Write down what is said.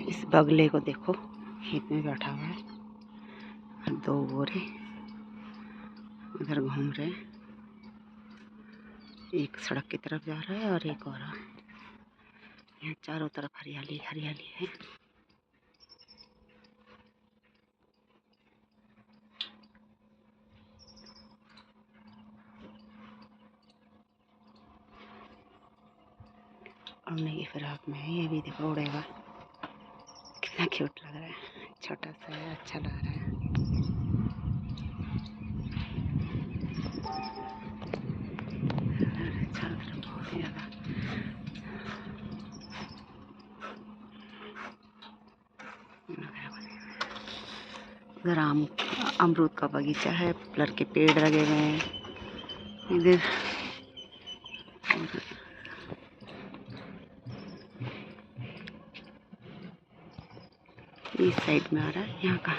इस बगले को देखो, खेत में बैठा हुआ है और दो गोरे उधर घूम रहे हैं। एक सड़क की तरफ जा रहा है और एक और। यहाँ चारों तरफ हरियाली हरियाली है। उड़ने की फिराक में है। ये भी देखो उड़ेगा, कितना क्यूट लग रहा है। छोटा सा है, अच्छा लग रहा है। चारों तरफ बहुत ही ज़्यादा उधर अमरूद का बगीचा है, पॉपुलर के पेड़ लगे हुए हैं। इधर इस साइड में आ रहा है यहाँ का।